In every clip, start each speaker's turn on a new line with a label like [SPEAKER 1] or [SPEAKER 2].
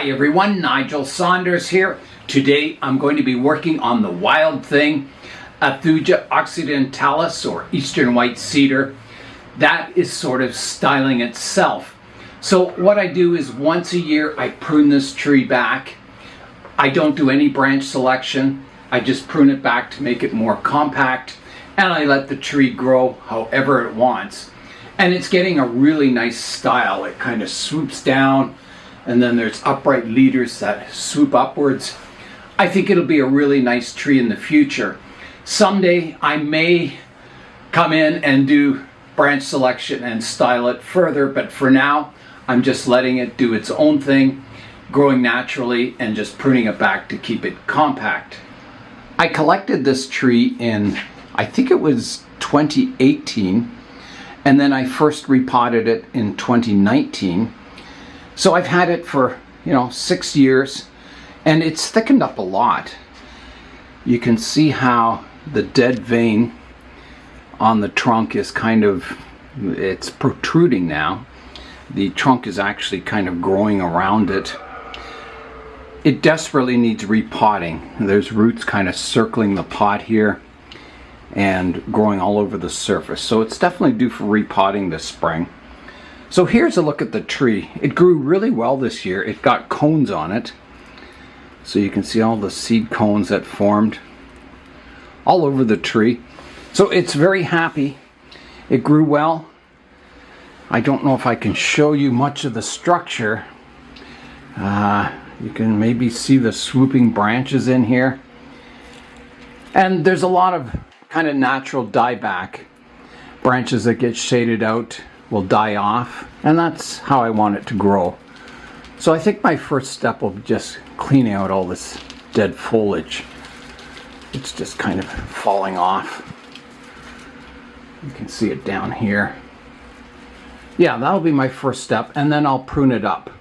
[SPEAKER 1] Hi everyone, Nigel Saunders here. Today I'm going to be working on the wild thing, a Thuja occidentalis or Eastern White Cedar. That is sort of styling itself. So what I do is once a year I prune this tree back. I don't do any branch selection. I just prune it back to make it more compact, and I let the tree grow however it wants. And it's getting a really nice style. It kind of swoops down, and then there's upright leaders that swoop upwards. I think it'll be a really nice tree in the future. Someday I may come in and do branch selection and style it further, but for now I'm just letting it do its own thing, growing naturally and just pruning it back to keep it compact. I collected this tree in, I think it was 2018, and then I first repotted it in 2019. So I've had it for, 6 years, and it's thickened up a lot. You can see how the dead vein on the trunk is it's protruding now. The trunk is actually kind of growing around it. It desperately needs repotting. There's roots kind of circling the pot here and growing all over the surface. So it's definitely due for repotting this spring. So here's a look at the tree. It grew really well this year. It got cones on it. So you can see all the seed cones that formed all over the tree. So it's very happy. It grew well. I don't know if I can show you much of the structure. You can maybe see the swooping branches in here. And there's a lot of kind of natural dieback. Branches that get shaded out will die off, and that's how I want it to grow. So I think my first step will be just cleaning out all this dead foliage. It's just kind of falling off. You can see it down here. Yeah, that'll be my first step, and then I'll prune it up.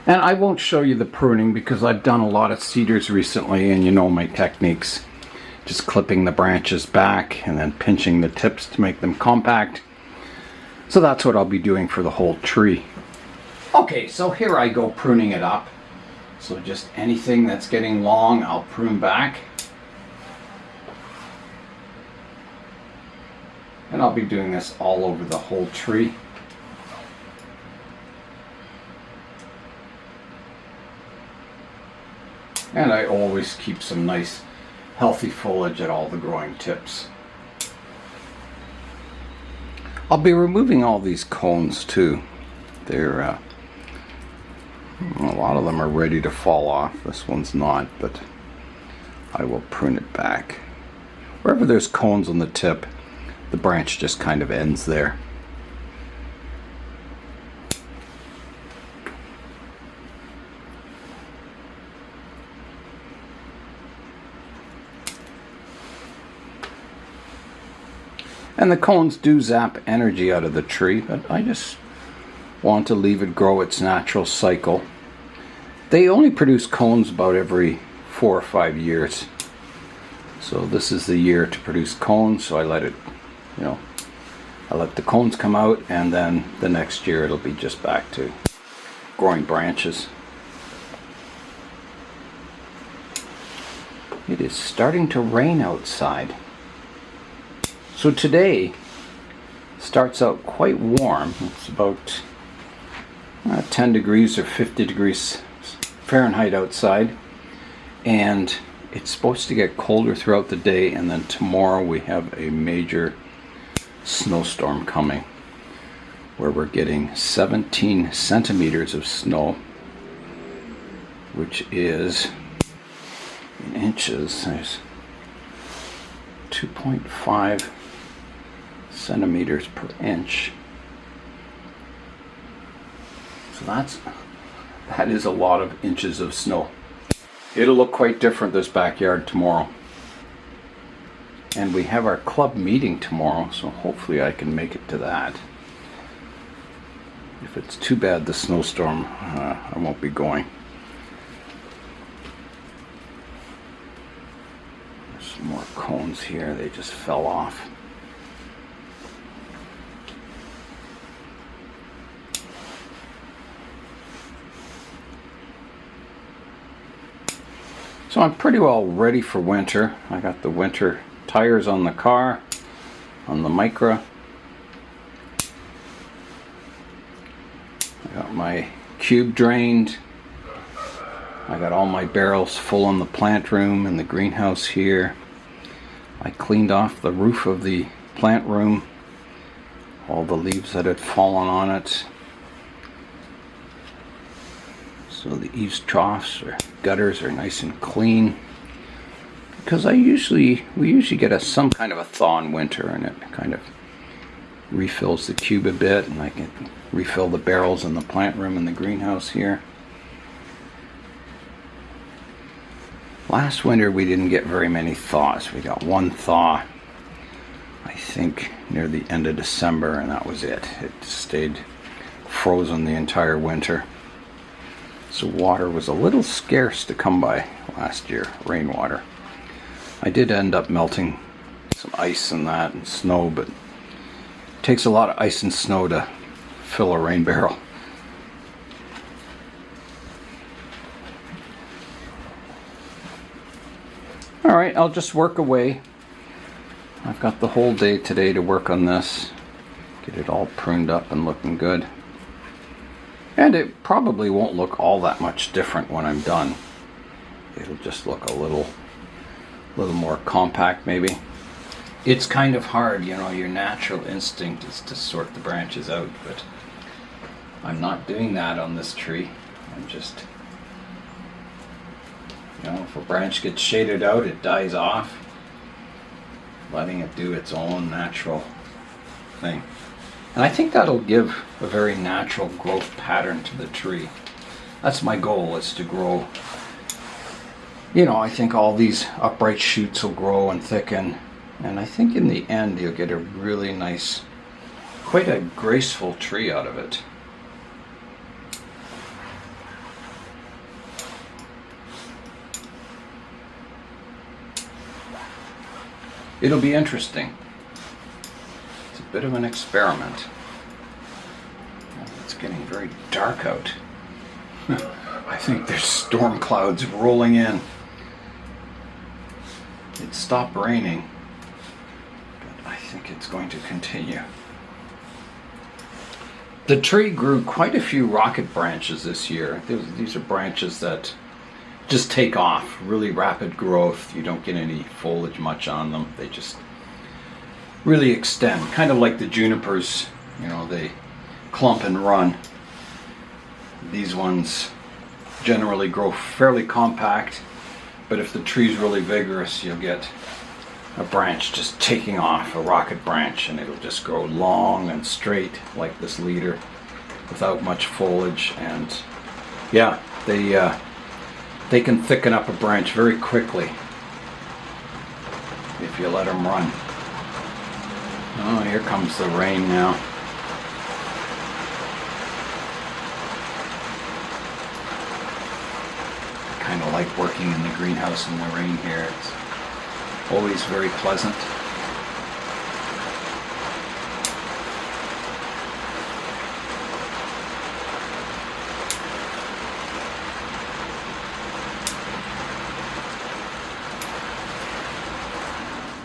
[SPEAKER 1] And I won't show you the pruning because I've done a lot of cedars recently, and you know my techniques. Just clipping the branches back and then pinching the tips to make them compact. So that's what I'll be doing for the whole tree. Okay, so here I go pruning it up. So just anything that's getting long, I'll prune back. And I'll be doing this all over the whole tree. And I always keep some nice healthy foliage at all the growing tips. I'll be removing all these cones too. They're a lot of them are ready to fall off. This one's not, but I will prune it back. Wherever there's cones on the tip, the branch just kind of ends there. And the cones do zap energy out of the tree, but I just want to leave it grow its natural cycle. They only produce cones about every 4 or 5 years. So this is the year to produce cones, so I let it, I let the cones come out, and then the next year it'll be just back to growing branches. It is starting to rain outside. So today starts out quite warm. It's about 10 degrees or 50 degrees Fahrenheit outside, and it's supposed to get colder throughout the day, and then tomorrow we have a major snowstorm coming where we're getting 17 centimeters of snow, which is in inches. There's 2.5 centimeters per inch. So that is a lot of inches of snow. It'll look quite different, this backyard, tomorrow. And we have our club meeting tomorrow, so hopefully I can make it to that. If it's too bad the snowstorm, I won't be going. There's some more cones here, they just fell off.
[SPEAKER 2] So I'm pretty well ready for winter. I got the winter tires on the car, on the Micra. I got my cube drained. I got all my barrels full in the plant room and the greenhouse here. I cleaned off the roof of the plant room, all the leaves that had fallen on it. So the eaves troughs or gutters are nice and clean. Because we usually get some kind of a thaw in winter, and it kind of refills the cube a bit, and I can refill the barrels in the plant room and the greenhouse here. Last winter we didn't get very many thaws. We got one thaw, I think, near the end of December, and that was it. It stayed frozen the entire winter. So water was a little scarce to come by last year, rainwater. I did end up melting some ice and that and snow, but it takes a lot of ice and snow to fill a rain barrel. Alright, I'll just work away. I've got the whole day today to work on this. Get it all pruned up and looking good. And it probably won't look all that much different when I'm done. It'll just look a little more compact maybe. It's kind of hard, you know, your natural instinct is to sort the branches out, but I'm not doing that on this tree. I'm just, you know, if a branch gets shaded out, it dies off, letting it do its own natural thing. And I think that'll give a very natural growth pattern to the tree. That's my goal, is to grow, you know, I think all these upright shoots will grow and thicken. And I think in the end you'll get a really nice, quite a graceful tree out of it. It'll be interesting. It's a bit of an experiment. It's getting very dark out. I think there's storm clouds rolling in. It stopped raining, but I think it's going to continue. The tree grew quite a few rocket branches this year. These are branches that just take off, really rapid growth. You don't get any foliage much on them. They just really extend, kind of like the junipers, you know, they clump and run. These ones generally grow fairly compact, but if the tree's really vigorous, you'll get a branch just taking off, a rocket branch, and it'll just grow long and straight like this leader without much foliage. And yeah, they can thicken up a branch very quickly if you let them run. Oh, here comes the rain now. I kind of like working in the greenhouse in the rain here. It's always very pleasant.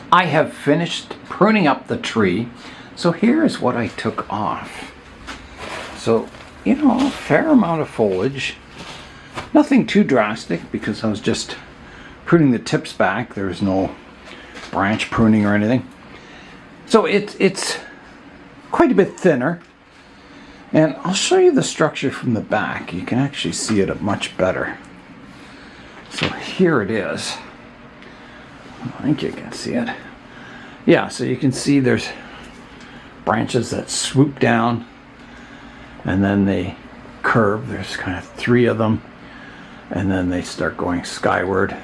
[SPEAKER 2] I have finished pruning up the tree, so here is what I took off. So, you know, a fair amount of foliage. Nothing too drastic because I was just pruning the tips back. There's no branch pruning or anything. So it's quite a bit thinner. And I'll show you the structure from the back. You can actually see it much better. So here it is. I think you can see it. Yeah, so you can see there's branches that swoop down and then they curve. There's kind of 3 of them, and then they start going skyward.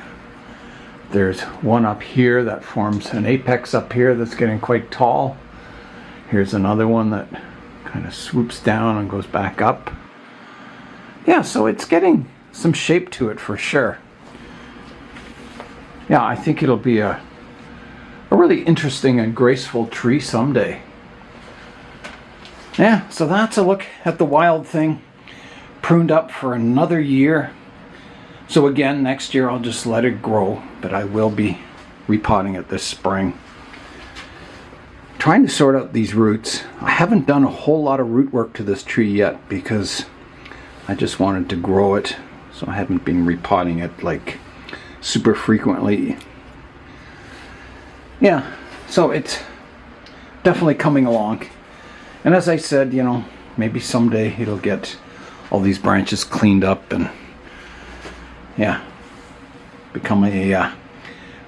[SPEAKER 2] There's one up here that forms an apex up here that's getting quite tall. Here's another one that kind of swoops down and goes back up. Yeah, so it's getting some shape to it for sure. Yeah, I think it'll be a really interesting and graceful tree someday. Yeah, so that's a look at the wild thing, pruned up for another year. So again, next year I'll just let it grow, but I will be repotting it this spring. Trying to sort out these roots. I haven't done a whole lot of root work to this tree yet because I just wanted to grow it, so I haven't been repotting it like super frequently. Yeah, so it's definitely coming along. And as I said, you know, maybe someday it'll get all these branches cleaned up and yeah, become a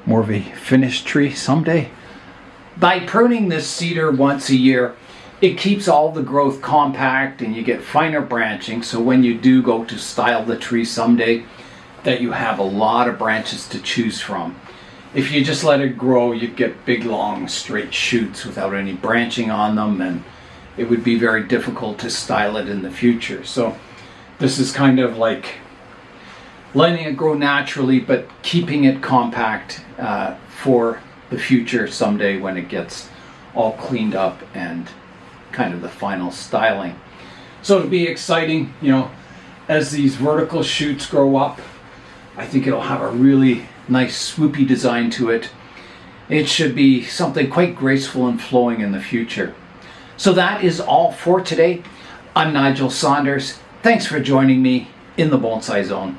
[SPEAKER 2] more of a finished tree someday.
[SPEAKER 1] By pruning this cedar once a year, it keeps all the growth compact and you get finer branching, so when you do go to style the tree someday, that you have a lot of branches to choose from. If you just let it grow, you'd get big, long, straight shoots without any branching on them, and it would be very difficult to style it in the future. So this is kind of like letting it grow naturally, but keeping it compact for the future someday when it gets all cleaned up and kind of the final styling. So it'll be exciting, you know, as these vertical shoots grow up. I think it'll have a really nice swoopy design to it. It should be something quite graceful and flowing in the future. So that is all for today. I'm Nigel Saunders. Thanks for joining me in the Bonsai Zone.